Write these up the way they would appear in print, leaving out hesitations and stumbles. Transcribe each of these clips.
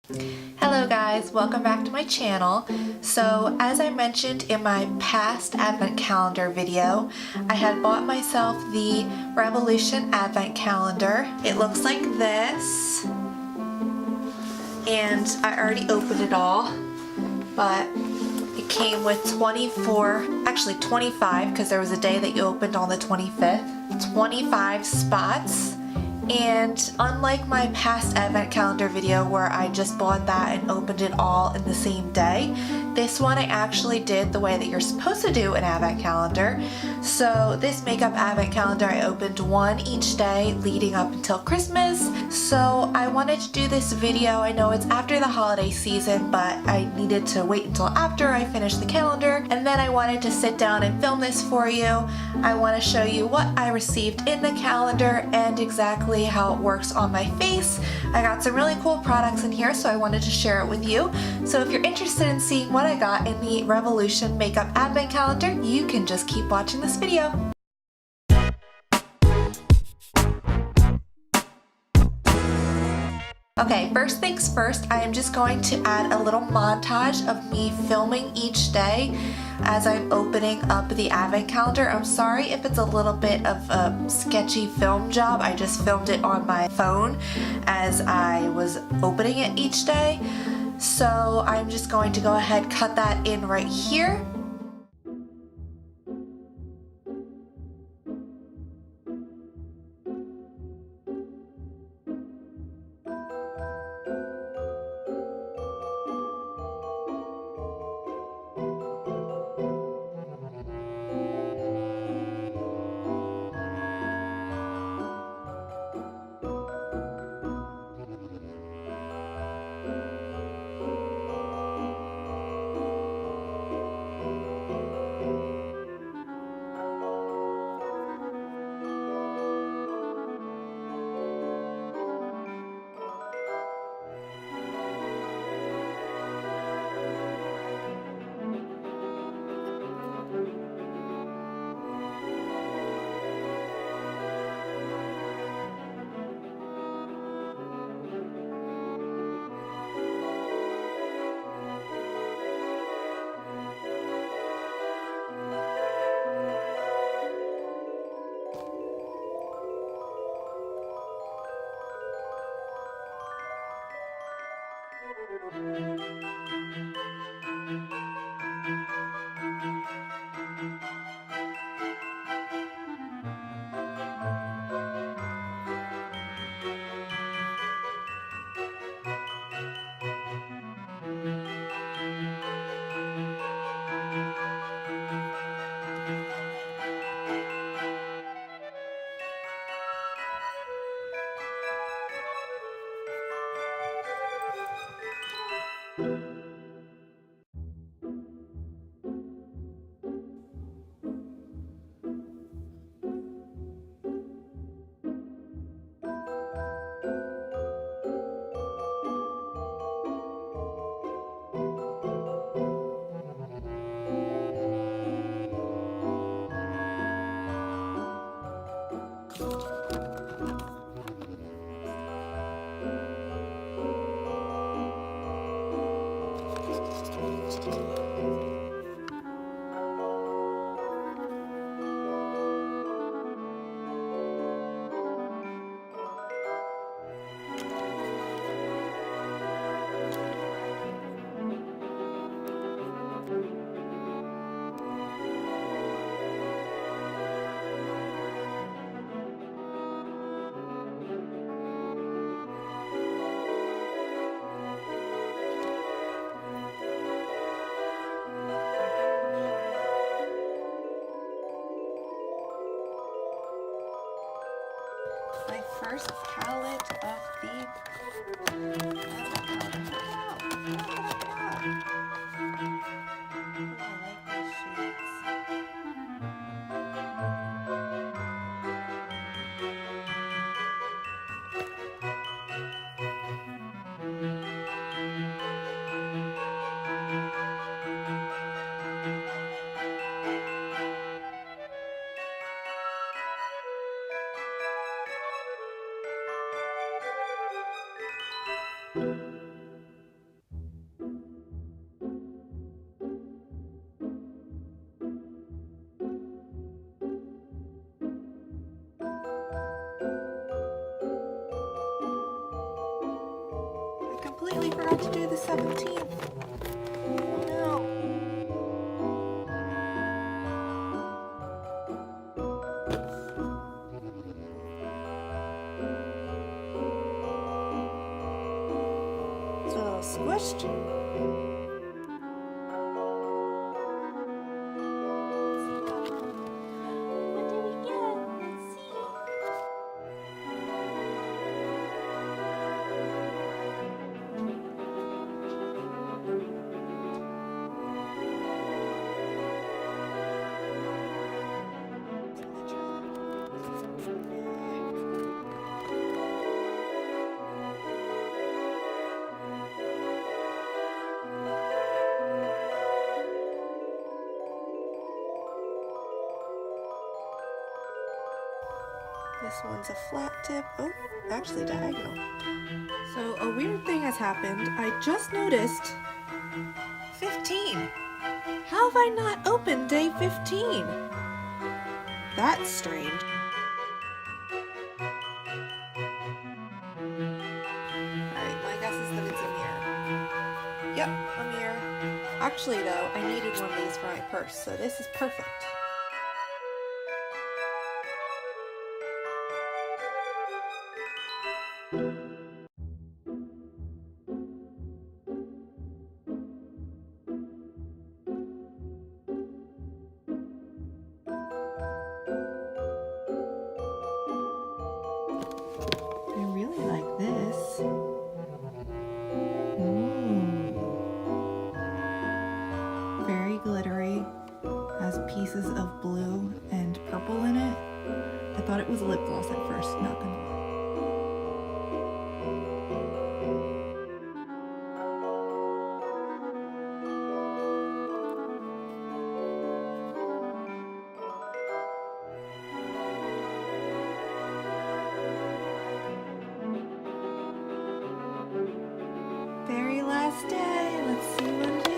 Hello guys, welcome back to my channel. So as I mentioned in my past advent calendar video, I had bought myself the Revolution advent calendar. It looks like this, and I already opened it all, but it came with 25, because there was a day that you opened on the 25th, 25 spots. And unlike my past advent calendar video where I just bought that and opened it all in the same day, this one I actually did the way that you're supposed to do an advent calendar. So this makeup advent calendar, I opened one each day leading up until Christmas. So I wanted to do this video. I know it's after the holiday season, but I needed to wait until after I finished the calendar, and then I wanted to sit down and film this for you. I want to show you what I received in the calendar and exactly how it works on my face. I got some really cool products in here, so I wanted to share it with you. So if you're interested in seeing what I got in the Revolution makeup advent calendar, you can just keep watching this video. Okay, first things first, I am just going to add a little montage of me filming each day as I'm opening up the advent calendar. I'm sorry if it's a little bit of a sketchy film job. I just filmed it on my phone as I was opening it each day. So I'm just going to go ahead, cut that in right here. My first palette of the I like completely forgot to do the 17th. No. It's a little squished. This one's a flat tip. Oh, actually diagonal. So a weird thing has happened. I just noticed 15. How have I not opened day 15? That's strange. Alright, my guess is that it's a mirror. Yep, a mirror. Actually though, I needed one of these for my purse, so this is perfect. Glittery, has pieces of blue and purple in it. I thought it was a lip gloss at first, not gonna lie. Very last day, let's see what it is.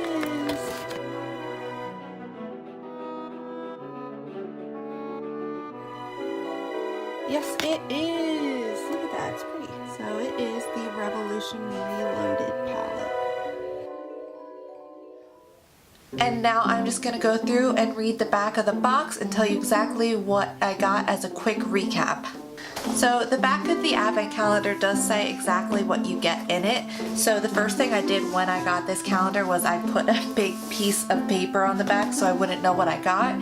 Yes, it is! Look at that, it's pretty. So it is the Revolution Reloaded palette. And now I'm just going to go through and read the back of the box and tell you exactly what I got as a quick recap. So the back of the advent calendar does say exactly what you get in it. So the first thing I did when I got this calendar was I put a big piece of paper on the back so I wouldn't know what I got,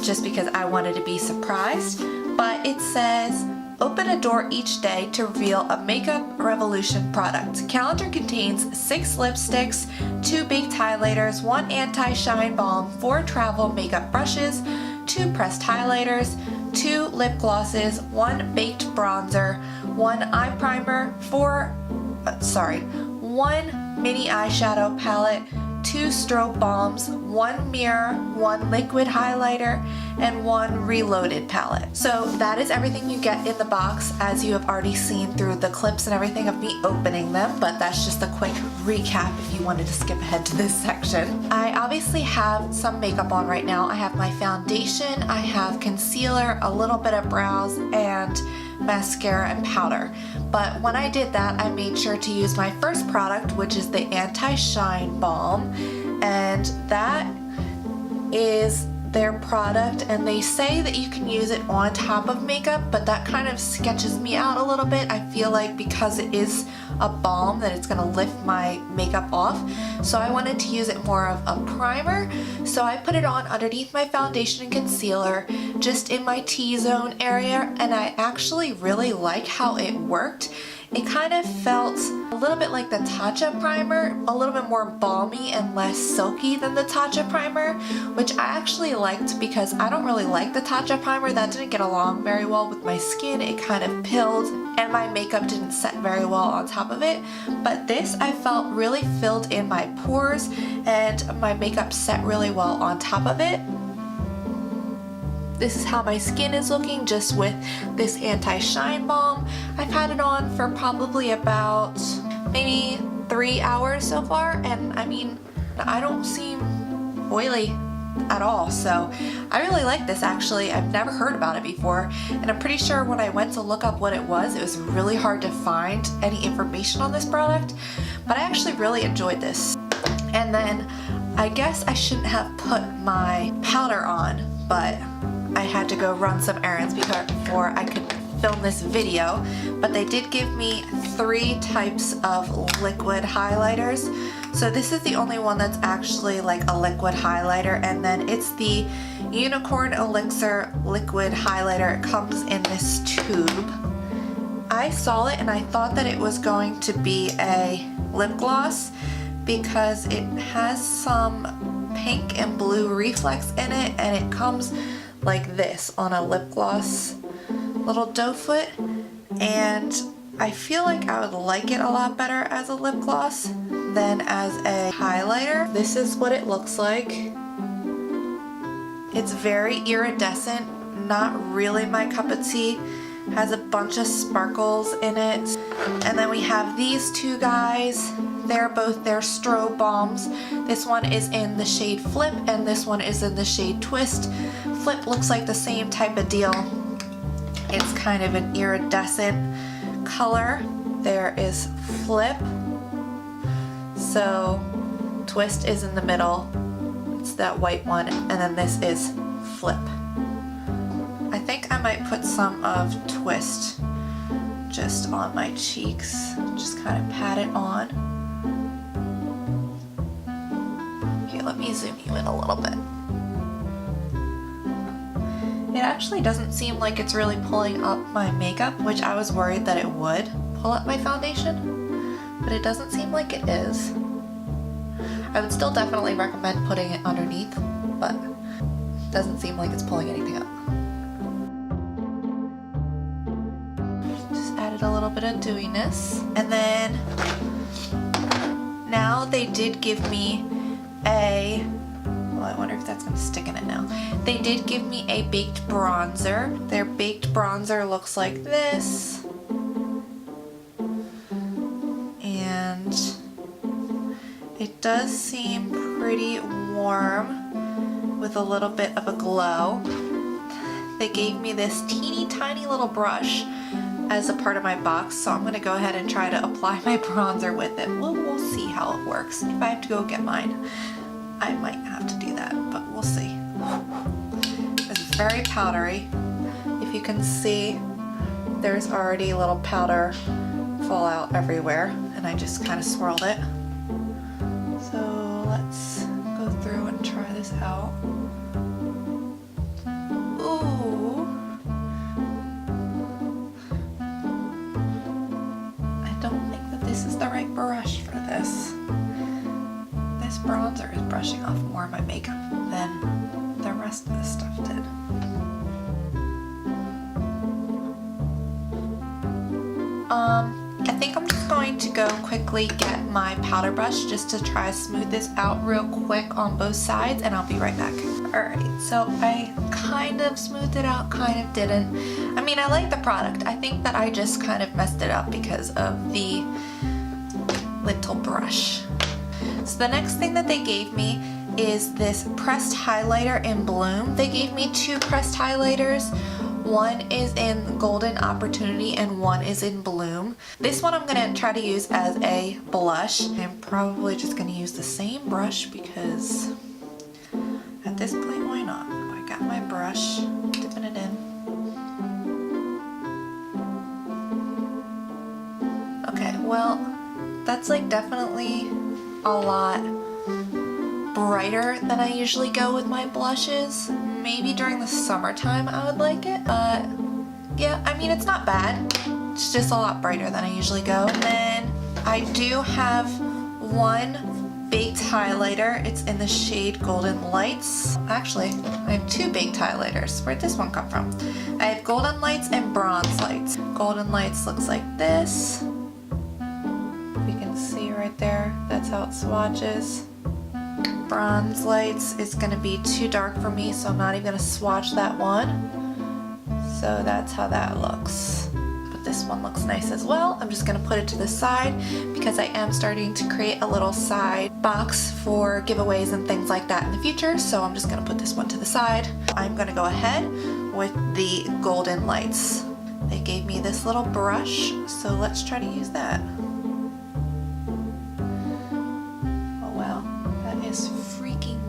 just because I wanted to be surprised. But it says, open a door each day to reveal a Makeup Revolution product. Calendar contains 6 lipsticks, 2 baked highlighters, 1 anti-shine balm, 4 travel makeup brushes, 2 pressed highlighters, 2 lip glosses, 1 baked bronzer, 1 eye primer, 1 mini eyeshadow palette, 2 strobe balms, 1 mirror, 1 liquid highlighter, and 1 reloaded palette. So that is everything you get in the box, as you have already seen through the clips and everything of me opening them, but that's just a quick recap if you wanted to skip ahead to this section. I obviously have some makeup on right now. I have my foundation, I have concealer, a little bit of brows, and mascara and powder. But when I did that, I made sure to use my first product, which is the anti-shine balm, and that is their product, and they say that you can use it on top of makeup, but that kind of sketches me out a little bit. I feel like because it is a balm that it's gonna lift my makeup off, so I wanted to use it more of a primer. So I put it on underneath my foundation and concealer, just in my T-zone area, and I actually really like how it worked. It kind of felt a little bit like the Tatcha primer, a little bit more balmy and less silky than the Tatcha primer, which I actually liked because I don't really like the Tatcha primer. That didn't get along very well with my skin. It kind of pilled and my makeup didn't set very well on top of it. But this I felt really filled in my pores and my makeup set really well on top of it. This is how my skin is looking just with this anti-shine balm. I've had it on for probably about maybe 3 hours so far, and I mean, I don't seem oily at all, so I really like this actually. I've never heard about it before, and I'm pretty sure when I went to look up what it was really hard to find any information on this product. but I actually really enjoyed this. And then I guess I shouldn't have put my powder on, but I had to go run some errands before I could film this video. But they did give me 3 types of liquid highlighters. So this is the only one that's actually like a liquid highlighter, and then it's the Unicorn Elixir liquid highlighter. It comes in this tube. I saw it and I thought that it was going to be a lip gloss because it has some pink and blue reflex in it, and it comes like this on a lip gloss little doe foot, and I feel like I would like it a lot better as a lip gloss than as a highlighter. This is what it looks like. It's very iridescent, not really my cup of tea. Has a bunch of sparkles in it. And then we have these 2 guys. They're both their strobe balms. This one is in the shade Flip and this one is in the shade Twist. Flip looks like the same type of deal. It's kind of an iridescent color. There is Flip. So Twist is in the middle. It's that white one, and then this is Flip. I think I might put some of Twist just on my cheeks. Just kind of pat it on. Okay, let me zoom you in a little bit. It actually doesn't seem like it's really pulling up my makeup, which I was worried that it would pull up my foundation, but it doesn't seem like it is. I would still definitely recommend putting it underneath, but it doesn't seem like it's pulling anything up. Just added a little bit of dewiness. And then now they did give me a, well, I wonder if that's going to stick in it now. They did give me a baked bronzer. Their baked bronzer looks like this. And it does seem pretty warm with a little bit of a glow. They gave me this teeny tiny little brush as a part of my box, so I'm going to go ahead and try to apply my bronzer with it. We'll see how it works. If I have to go get mine, I might have to do that, but we'll see. It's very powdery. If you can see, there's already a little powder fallout everywhere, and I just kind of swirled it. So let's go through and try this out. Ooh. I don't think that this is the right brush for this. This bronzer is brushing off more of my makeup than the rest of the stuff did. I think I'm just going to go quickly get my powder brush just to try to smooth this out real quick on both sides, and I'll be right back. Alright, so I kind of smoothed it out, kind of didn't. I mean, I like the product. I think that I just kind of messed it up because of the little brush. So the next thing that they gave me is this pressed highlighter in Bloom. They gave me 2 pressed highlighters. One is in Golden Opportunity and one is in Bloom. This one I'm going to try to use as a blush. I'm probably just going to use the same brush because at this point, why not? I got my brush, dipping it in. Okay, well, that's like definitely a lot brighter than I usually go with my blushes. Maybe during the summertime I would like it, but yeah, I mean, it's not bad. It's just a lot brighter than I usually go. And then I do have one baked highlighter. It's in the shade Golden Lights. Actually, I have 2 baked highlighters. Where'd this one come from? I have Golden Lights and Bronze Lights. Golden Lights looks like this. You can see right there, that's how it swatches. Bronze Lights is going to be too dark for me, so I'm not even going to swatch that one. So that's how that looks. But this one looks nice as well. I'm just going to put it to the side because I am starting to create a little side box for giveaways and things like that in the future. So I'm just going to put this one to the side. I'm going to go ahead with the Golden Lights. They gave me this little brush, so let's try to use that.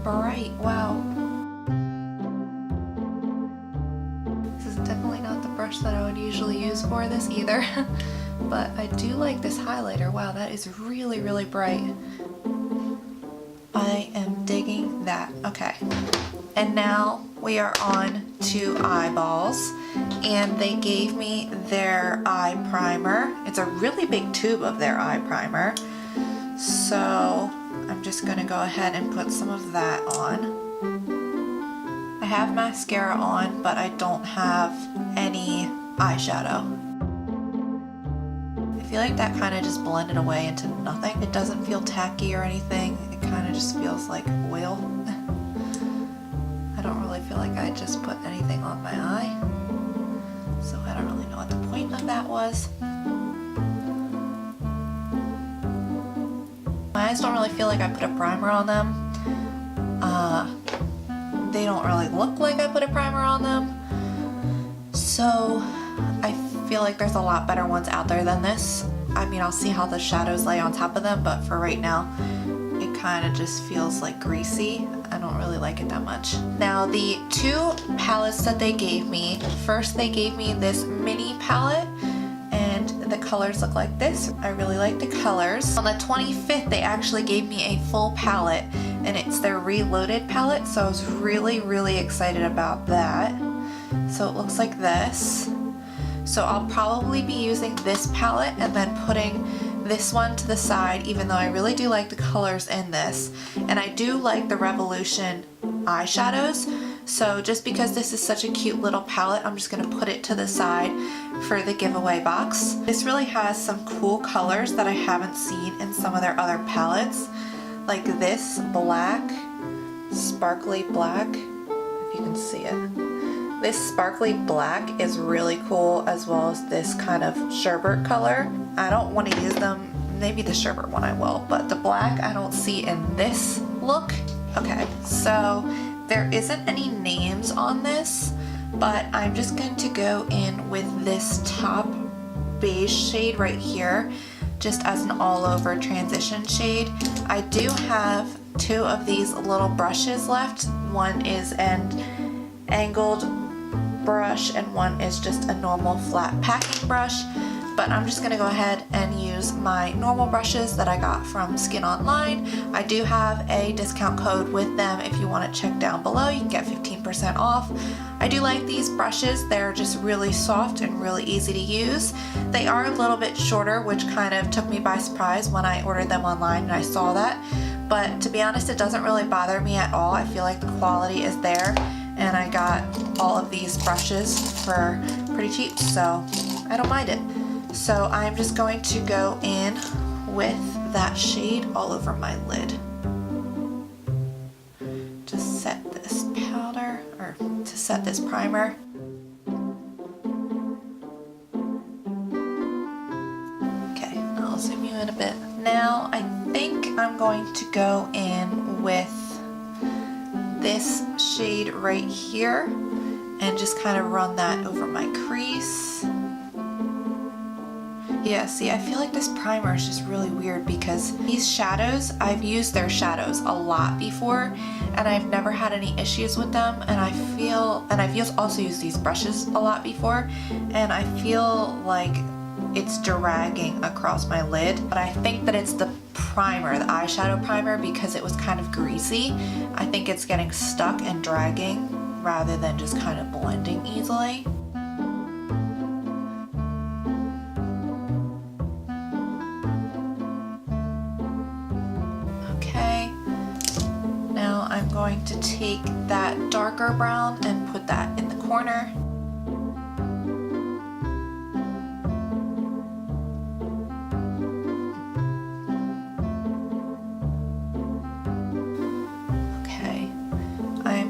bright. Wow. This is definitely not the brush that I would usually use for this either. But I do like this highlighter. Wow, that is really, really bright. I am digging that. Okay. And now we are on to eyeballs. And they gave me their eye primer. It's a really big tube of their eye primer. So I'm just gonna go ahead and put some of that on. I have mascara on, but I don't have any eyeshadow. I feel like that kind of just blended away into nothing. It doesn't feel tacky or anything. It kind of just feels like oil. I don't really feel like I just put anything on my eye. So I don't really know what the point of that was. My eyes don't really feel like I put a primer on them. They don't really look like I put a primer on them. So I feel like there's a lot better ones out there than this. I mean, I'll see how the shadows lay on top of them, but for right now, it kind of just feels like greasy. I don't really like it that much. Now, the two palettes that they gave me, first they gave me this mini palette, and the colors look like this. I really like the colors. On the 25th, they actually gave me a full palette, and it's their Reloaded palette, so I was really, really excited about that. So it looks like this. So I'll probably be using this palette and then putting this one to the side, even though I really do like the colors in this. And I do like the Revolution eyeshadows. So just because this is such a cute little palette, I'm just gonna put it to the side for the giveaway box. This really has some cool colors that I haven't seen in some of their other palettes. Like this black, sparkly black, if you can see it. This sparkly black is really cool, as well as this kind of sherbet color. I don't want to use them, maybe the sherbet one I will, but the black I don't see in this look. Okay, so there isn't any names on this, but I'm just going to go in with this top beige shade right here, just as an all over transition shade. I do have two of these little brushes left. One is an angled brush and one is just a normal flat packing brush, but I'm just gonna go ahead and use my normal brushes that I got from Skin Online. I do have a discount code with them. If you want to check down below, you can get 15% off. I do like these brushes. They're just really soft and really easy to use. They are a little bit shorter, which kind of took me by surprise when I ordered them online and I saw that, but to be honest, it doesn't really bother me at all. I feel like the quality is there, and I got all of these brushes for pretty cheap, so I don't mind it. So I'm just going to go in with that shade all over my lid. To set this powder, or to set this primer. Okay, I'll zoom you in a bit. Now I think I'm going to go in with this shade right here and just kind of run that over my crease. Yeah, see, I feel like this primer is just really weird because these shadows, I've used their shadows a lot before and I've never had any issues with them, and I've also used these brushes a lot before, and I feel like it's dragging across my lid, but I think that it's the primer, the eyeshadow primer, because it was kind of greasy. I think it's getting stuck and dragging rather than just kind of blending easily. Okay, now I'm going to take that darker brown and put that in the corner.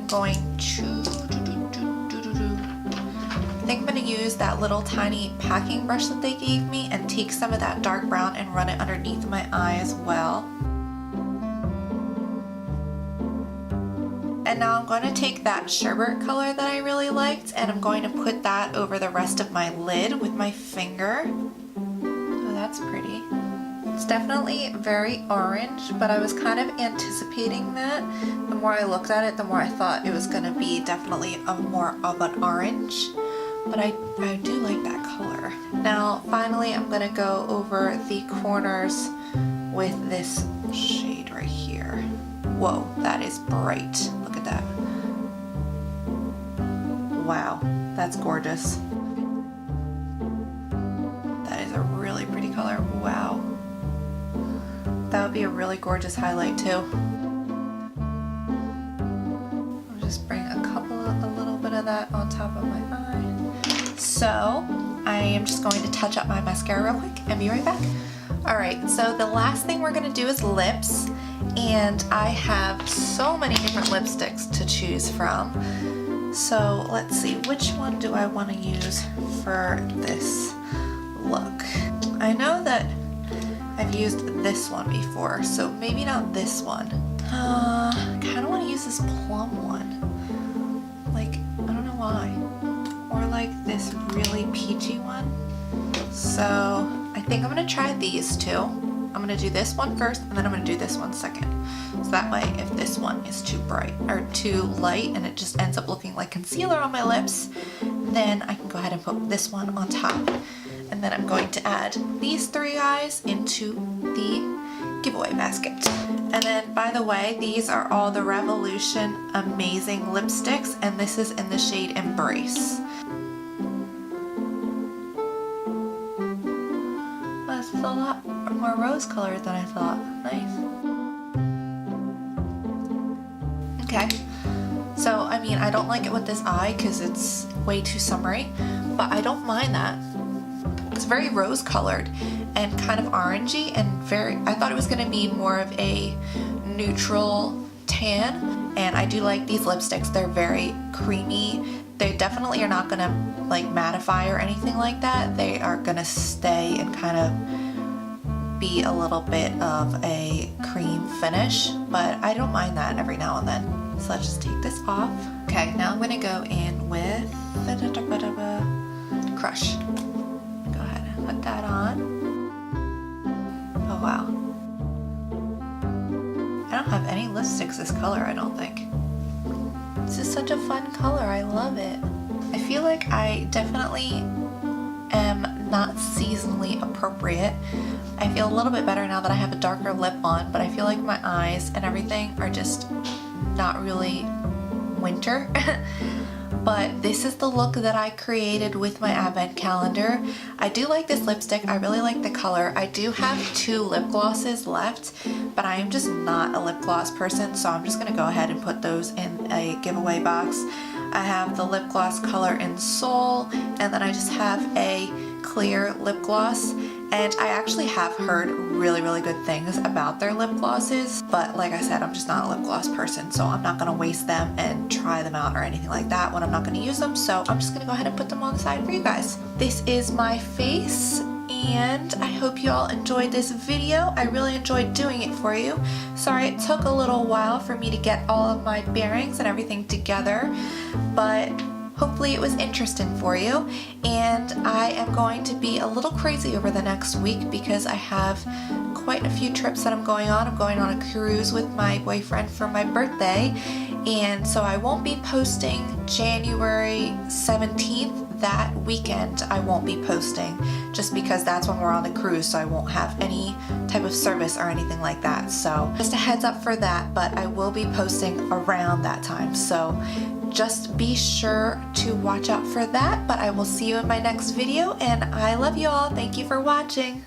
Going to, I think I'm going to use that little tiny packing brush that they gave me and take some of that dark brown and run it underneath my eye as well. And now I'm going to take that sherbet color that I really liked and I'm going to put that over the rest of my lid with my finger. Oh, that's pretty. It's definitely very orange, but I was kind of anticipating that. The more I looked at it, the more I thought it was going to be definitely more of an orange. But I do like that color. Now, finally, I'm going to go over the corners with this shade right here. Whoa, that is bright. Look at that. Wow, that's gorgeous. That is a really pretty color. Wow. That would be a really gorgeous highlight too. I'll just bring a little bit of that on top of my eye. So I am just going to touch up my mascara real quick and be right back. Alright, so the last thing we're going to do is lips, and I have so many different lipsticks to choose from. So let's see, which one do I want to use for this look? I know that I've used this one before, so maybe not this one. I kind of want to use this plum one. Like, I don't know why. Or like this really peachy one. So I think I'm going to try these two. I'm going to do this one first, and then I'm going to do this one second. So that way, if this one is too bright or too light and it just ends up looking like concealer on my lips, then I can go ahead and put this one on top. And then I'm going to add these three guys into the giveaway basket. And then, by the way, these are all the Revolution Amazing lipsticks, and this is in the shade Embrace. This is a lot more rose colored than I thought. Nice. Okay. So, I mean, I don't like it with this eye because it's way too summery, but I don't mind that. It's very rose colored and kind of orangey and I thought it was going to be more of a neutral tan, and I do like these lipsticks. They're very creamy. They definitely are not going to like mattify or anything like that. They are going to stay and kind of be a little bit of a cream finish, but I don't mind that every now and then. So let's just take this off. Okay, now I'm going to go in with Crush. Go ahead and put that on. Oh wow. I don't have any lipsticks this color, I don't think. This is such a fun color, I love it. I feel like I definitely am not seasonally appropriate. I feel a little bit better now that I have a darker lip on, but I feel like my eyes and everything are just not really winter. But this is the look that I created with my advent calendar. I do like this lipstick. I really like the color. I do have 2 lip glosses left, but I am just not a lip gloss person, so I'm just going to go ahead and put those in a giveaway box. I have the lip gloss color in Soul, and then I just have a clear lip gloss. And I actually have heard really, really good things about their lip glosses, but like I said, I'm just not a lip gloss person, so I'm not going to waste them and try them out or anything like that when I'm not going to use them, so I'm just going to go ahead and put them on the side for you guys. This is my face, and I hope you all enjoyed this video. I really enjoyed doing it for you. Sorry it took a little while for me to get all of my bearings and everything together, but hopefully it was interesting for you, and I am going to be a little crazy over the next week because I have quite a few trips that I'm going on. I'm going on a cruise with my boyfriend for my birthday, and so I won't be posting January 17th. That weekend I won't be posting just because that's when we're on the cruise, so I won't have any type of service or anything like that. So just a heads up for that, but I will be posting around that time. So just be sure to watch out for that, but I will see you in my next video, and I love you all. Thank you for watching.